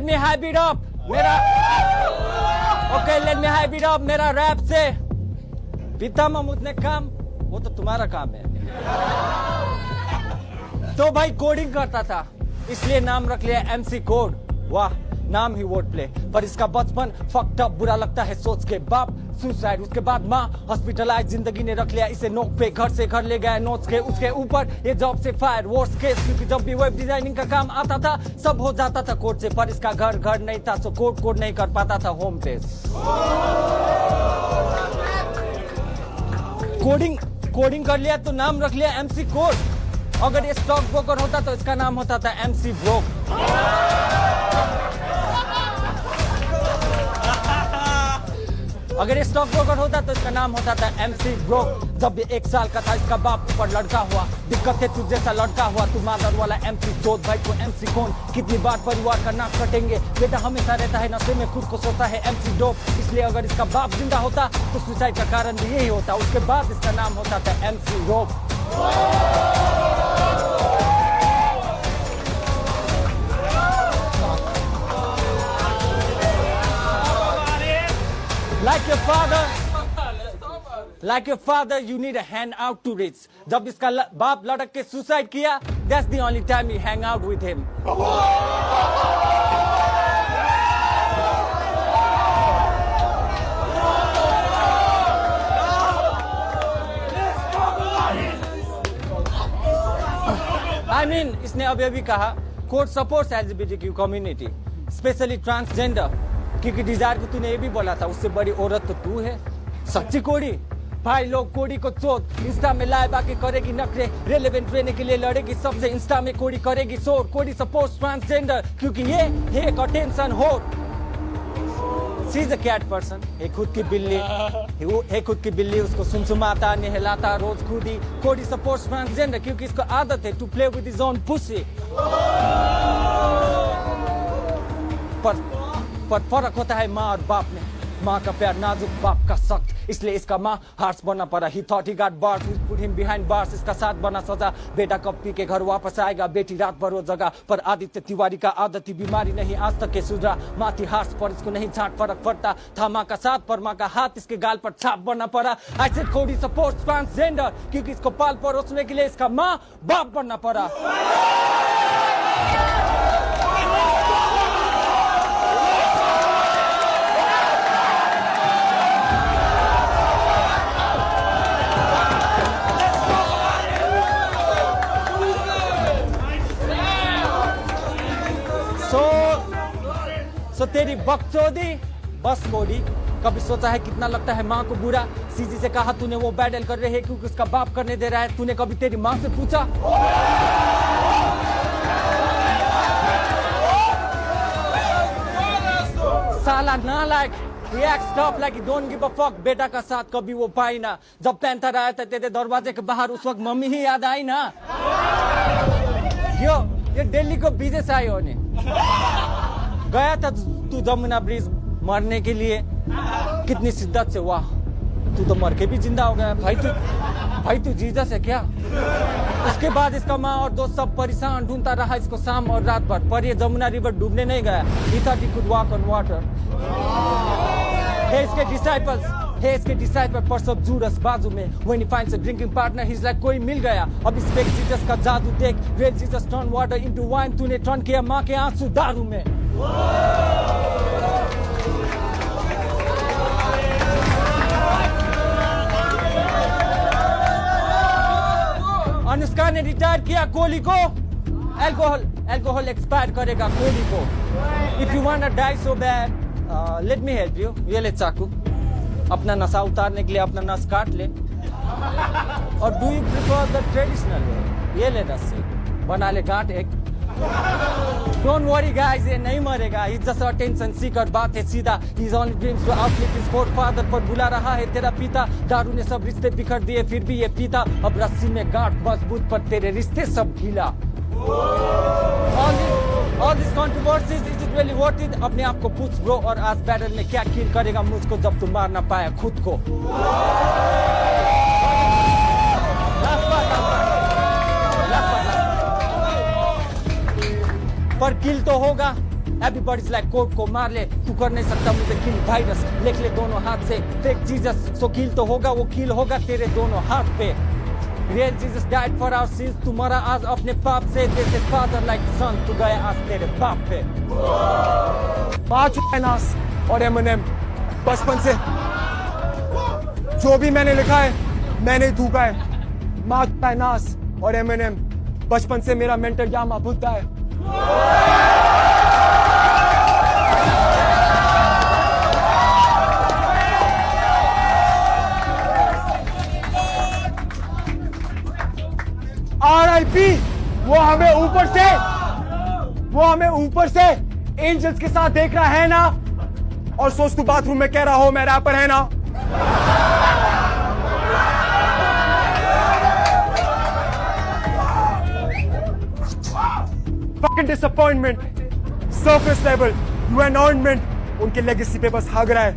me hype it up. Okay, let me hype it up. मेरा rap से पिता महमूद ने काम, वो तो तुम्हारा काम है। तो भाई कोडिंग करता था, इसलिए नाम रख लिया MC कोड। वाह, नाम ही वर्ड प्ले, पर इसका बचपन फक्ड अप, बुरा लगता है सोच के। बाप सुसाइड, उसके बाद माँ हॉस्पिटलाइज, जिंदगी ने रख लिया इसे नोक पे। घर से घर ले गया नोट्स के, उसके ऊपर ये जॉब से फायर। वर्स्ट केस, क्योंकि जब भी वेब डिजाइनिंग का काम आता था सब हो जाता था कोड से, पर इसका घर नहीं था, सो कोड नहीं कर पाता था होम पेज। कोडिंग कर लिया तो नाम रख लिया MC कोड। अगर ये स्टॉक ब्रोकर होता तो इसका नाम होता था MC ब्रोक। अगर ये स्टॉक ब्रोकर होता तो इसका नाम होता था MC ब्रोक। जब ये 1 साल का था इसका बाप पर लड़का हुआ, दिक्कत है तुझ जैसा लड़का हुआ। तू मादर वाला MC चोद, भाई को MC कौन, कितनी बार परिवार का नाक कटेंगे। बेटा हमेशा रहता है नशे में, खुद को सोता है MC डोप। इसलिए अगर इसका बाप जिंदा होता तो सुसाइड का कारण भी यही होता। उसके बाद इसका नाम होता था MC rope. Like your father, you need a hand out to reach. जब इसका बाप लड़क के सुसाइड किया, that's the only time you hang out with him. I mean, इसने अभी भी कहा, code supports LGBTQ community, specially transgender, क्योंकि डिजायर को तूने ये भी बोला था, उससे बड़ी औरत तो तू है। सच्ची कोड़ी भाई, लोग कोड़ी को चोट इंस्टा में लाए बाकी करेगी नखरे, रेलेवेंट रहने के लिए लड़ेगी सबसे, इंस्टा में कोड़ी करेगी शोर। कोड़ी सपोर्ट्स ट्रांसजेंडर क्योंकि ये है एक attention whore. She is a cat person, है खुद की बिल्ली, उसको सुमसुमाता नहलाता रोज खुद ही। कोड़ी सपोर्ट्स ट्रांसजेंडर क्योंकि इसको आदत है to play with his own pussy. पर फर्क होता है माँ और बाप में, माँ का प्यार नाजुक, बाप का सख्त, इसलिए इसका माँ हार्स बनना पड़ा। He thought he got bars, we put him behind bars, इसका साथ बना सजा। बेटा कब पी के घर वापस आएगा, बेटी रात भर वो जगह। पर आदित्य तिवारी का आदत ही बीमारी नहीं आज तक के सुधरा। माँ थी हार्स पर इसको नहीं छाट फर्क पड़ता था, माँ का साथ पर माँ का हाथ इसके गाल पर छाप बनना पड़ा। I said Cody supports transgender क्योंकि इसको पाल परोसने के लिए इसका माँ बाप बनना पड़ा। सो तेरी बकचोदी बस कोडी। कभी सोचा है कितना लगता है माँ को बुरा? सीजी से कहा तूने वो बैटल कर रहे है क्योंकि उसका बाप करने दे रहा है। तूने कभी तेरी माँ से पूछा? साला नालायक, react stuff like you don't give a fuck। बेटा का साथ कभी वो पाई ना, जब पैंथर आया था तेरे दरवाजे के बाहर उस वक्त मम्मी ही याद आई ना। ये दिल्ली को बीजे से आई होने गया था तू जमुना ब्रिज मरने के लिए, कितनी शिद्दत से। वाह, तू तो मर के भी जिंदा हो गया भाई तू जीसस है क्या? उसके बाद इसका माँ और दोस्त सब परेशान, ढूंढता रहा इसको शाम और रात भर, पर ये जमुना रिवर डूबने नहीं गया। He thought he could walk on water। इसके डिसाइपल पर सब जूरस बाजू में। When he finds a drinking partner, he's like कोई मिल गया। अब इस फेक जीसस का जादू देख, real Jesus turn water into wine। तूने टर्न किया माँ के आंसू दारू में। अनुष्का ने रिटायर किया कोहली को। अल्कोहल एक्सपायर करेगा कोहली को। If you want to die so bad, let me help you. ये ले चाकू, अपना नशा उतारने के लिए अपना नस काट ले। और do you prefer the traditional way? ये ले रस्सी, बना ले गांठ एक। डोंट वरी गाइस, ये नहीं मरेगा। ही जस्ट अटेंशन सीकर, बात है सीधा। His only dreams to outlive his forefather, पर बुला रहा है तेरा पिता। दारू ने सब रिश्ते बिखर दिए, फिर भी ये पीता। अब रस्सी में गांठ मजबूत, पर तेरे रिश्ते सब ढीला। All these controversies, is it really worth it? अपने आप को पूछ ब्रो, और आज बैटल में क्या किल करेगा मुझको जब तू मार ना पाया खुद को। पर किल तो होगा एवरीबॉडीज लाइक कोर्ट को मार ले, तू कर नहीं सकता मुझे किल वायरस, लिख ले दोनों हाथ से फेक जीसस, सो किल तो होगा वो किल होगा तेरे दोनों हाथ पे। Real Jesus died for our sins, तू मरा आज अपने पाप से, जैसे फादर लाइक सन तू गया आज तेरे बाप पे। पांच नास और एमएनएम बचपन से जो भी मैंने लिखा है मैंने ही थूका है। नास और एमएनएम बचपन से मेरा मेंटर यामा बुद्धा है। RIP वो हमें ऊपर से एंजल्स के साथ देख रहा है ना, और सोच तू बाथरूम में कह रहा हो मैं रैपर है ना। Fucking disappointment, surface level, you an ornament, उनके लेगेसी पे बस हग रहा है।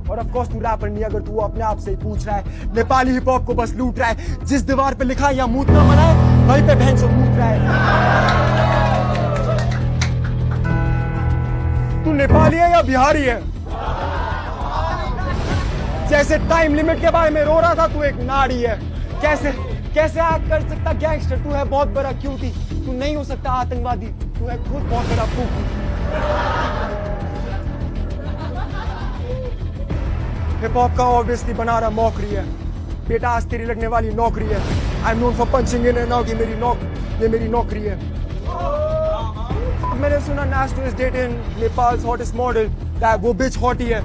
और ऑफ कोर्स तू रैपर नहीं, अगर तू अपने आप से ही पूछ रहा है, नेपाली हिप हॉप को बस लूट रहा है। जिस दीवार पे लिखा या मूत ना मना है वहीं पे बहन से मूत रहा है। तू नेपाली है या बिहारी है? जैसे टाइम लिमिट के बारे में रो रहा था, तू एक नारी है। कैसे एक्ट कर सकता गैंगस्टर? तू है बहुत बड़ा क्यूटी, तू नहीं हो सकता आतंकवादी, तू है खुद बहुत बड़ा फूफू। हिप हॉप का ऑब्वियसली बना रहा मौकरी है बेटा, आज तेरी लगने वाली नौकरी है। I am known for punching in and out, ये मेरी नौकरी है। मैंने सुना नास्टो is dating Nepal's hottest model, वो बिच हॉट ही है,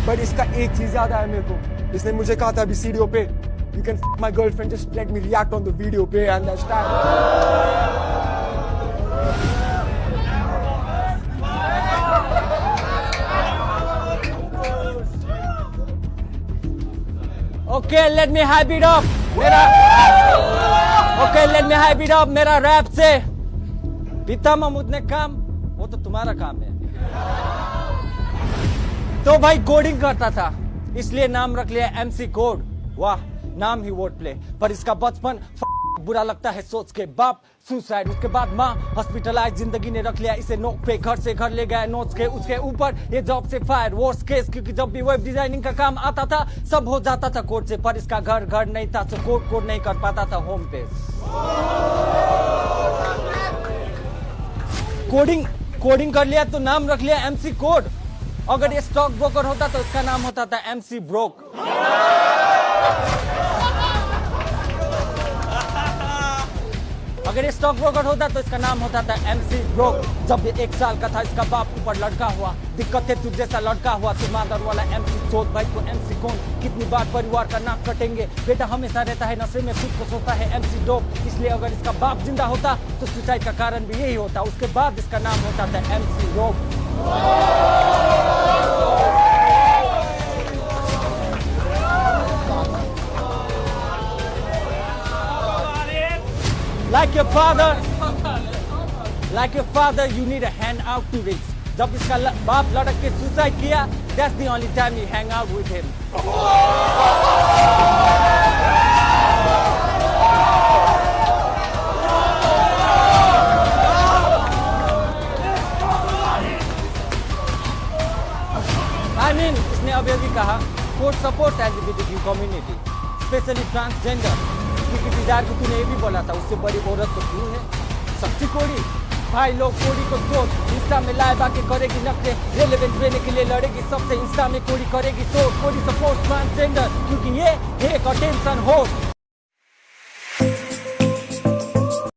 बट इसका एक चीज याद आया मेरे को। इसने मुझे कहा था अभी सीढ़ियों पे, you can f my girlfriend, just let me react on the video पे, and that's that. Okay, let me hype it up. मेरा रैप से पिता महमूद ने काम, वो तो तुम्हारा काम है। तो भाई कोडिंग करता था, इसलिए नाम रख लिया MC कोड। वाह, नाम ही वर्ड प्ले, पर इसका बचपन बुरा लगता है सोच के। बाप सुसाइड, उसके बाद माँ हॉस्पिटलाइज, जिंदगी ने रख लिया इसे नोक पे, घर से घर ले गया नोट्स के, उसके ऊपर ये जॉब से फायर, वर्स्ट केस, क्योंकि जब भी वेब डिजाइनिंग का काम आता था सब हो जाता था कोड से, पर इसका घर नहीं था तो कोड नहीं कर पाता था होम पेज। कोडिंग कर लिया तो नाम रख लिया MC कोड। अगर ये स्टॉक ब्रोकर होता तो इसका नाम होता था MC ब्रोक। अगर ये स्टॉक ब्रोकर होता तो इसका नाम होता था MC ब्रोक। जब ये 1 साल का था इसका बाप ऊपर लड़का हुआ, दिक्कत है तुझ जैसा लड़का हुआ, तू मादर वाला MC सोच भाई को MC कौन, कितनी बार परिवार का नाक कटेंगे, बेटा हमेशा रहता है नशे में, खुद को सोचता है MC डोप। इसलिए अगर इसका बाप जिंदा होता तो सुसाइड का कारण भी यही होता, उसके बाद इसका नाम होता था MC rope. Like your father, you need a hand out to reach. जब इसका बाप लड़क के सुसाइड किया, that's the only time you hang out with him. I mean, इसने अभी भी कहा, court support LGBTQ community, specially transgender, क्योंकि डिजायर को तूने ये भी बोला था, उससे बड़ी औरत तो तू है। सच्ची कोड़ी भाई, लोग कोड़ी को सोच, इंस्टा में लाइव आके करेगी नखरे, रेलेवेंट रहने के लिए लड़ेगी सबसे, इंस्टा में कोड़ी करेगी तो कोड़ी सपोर्ट ट्रांसजेंडर, क्योंकि ये एक अटेंशन होस्ट।